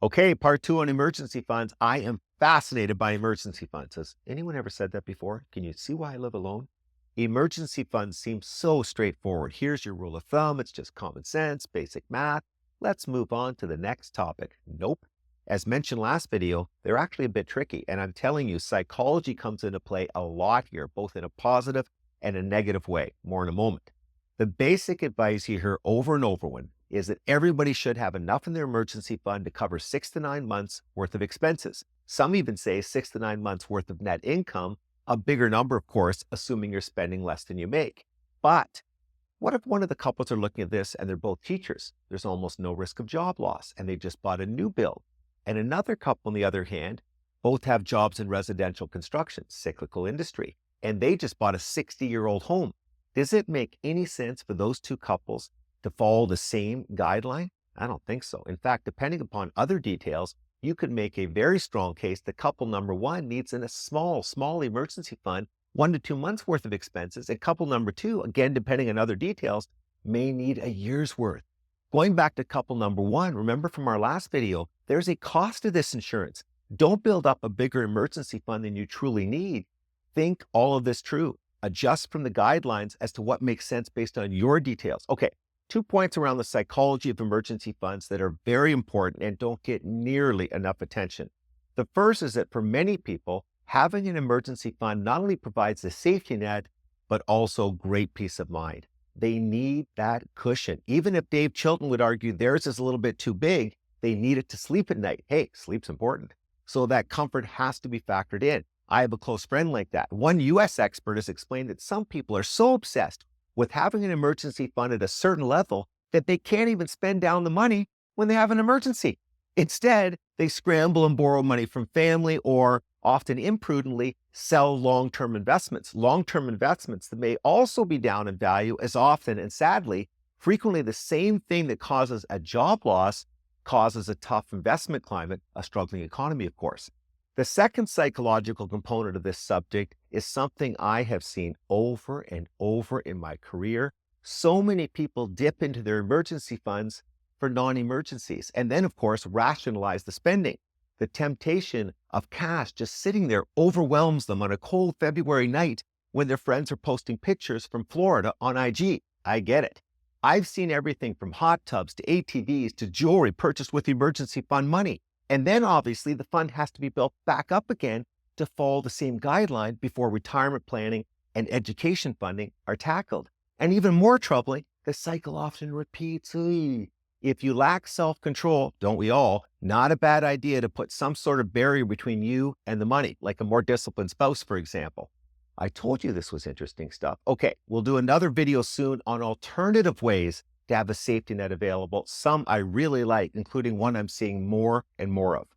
Okay, part two on emergency funds. I am fascinated by emergency funds. Has anyone ever said that before? Can you see why I live alone? Emergency funds seem so straightforward. Here's your rule of thumb. It's just common sense, basic math. Let's move on to the next topic. Nope. As mentioned last video, they're actually a bit tricky. And I'm telling you, psychology comes into play a lot here, both in a positive and a negative way. More in a moment. The basic advice you hear over and over again is that everybody should have enough in their emergency fund to cover 6 to 9 months worth of expenses. Some even say 6 to 9 months worth of net income, a bigger number, of course, assuming you're spending less than you make. But what if one of the couples are looking at this and they're both teachers? There's almost no risk of job loss and they just bought a new build. And another couple, on the other hand, both have jobs in residential construction, cyclical industry, and they just bought a 60-year-old home. Does it make any sense for those two couples to follow the same guideline? I don't think so. In fact, depending upon other details, you could make a very strong case that couple number one needs in a small emergency fund, 1 to 2 months worth of expenses, and couple number two, again, depending on other details, may need a year's worth. Going back to couple number one, remember from our last video, there's a cost to this insurance. Don't build up a bigger emergency fund than you truly need. Think all of this true. Adjust from the guidelines as to what makes sense based on your details. Okay, 2 points around the psychology of emergency funds that are very important and don't get nearly enough attention. The first is that for many people, having an emergency fund not only provides a safety net, but also great peace of mind. They need that cushion. Even if Dave Chilton would argue theirs is a little bit too big, they need it to sleep at night. Hey, sleep's important. So that comfort has to be factored in. I have a close friend like that. One US expert has explained that some people are so obsessed with having an emergency fund at a certain level that they can't even spend down the money when they have an emergency. Instead, they scramble and borrow money from family or often imprudently sell long-term investments that may also be down in value as often and sadly, frequently the same thing that causes a job loss causes a tough investment climate, a struggling economy, of course. The second psychological component of this subject is something I have seen over and over in my career. So many people dip into their emergency funds for non-emergencies and then, of course, rationalize the spending. The temptation of cash just sitting there overwhelms them on a cold February night when their friends are posting pictures from Florida on IG. I get it. I've seen everything from hot tubs to ATVs to jewelry purchased with emergency fund money. And then obviously the fund has to be built back up again to follow the same guideline before retirement planning and education funding are tackled. And even more troubling, the cycle often repeats. If you lack self-control, don't we all, not a bad idea to put some sort of barrier between you and the money, like a more disciplined spouse, for example. I told you this was interesting stuff. Okay, we'll do another video soon on alternative ways to have a safety net available. Some I really like, including one I'm seeing more and more of.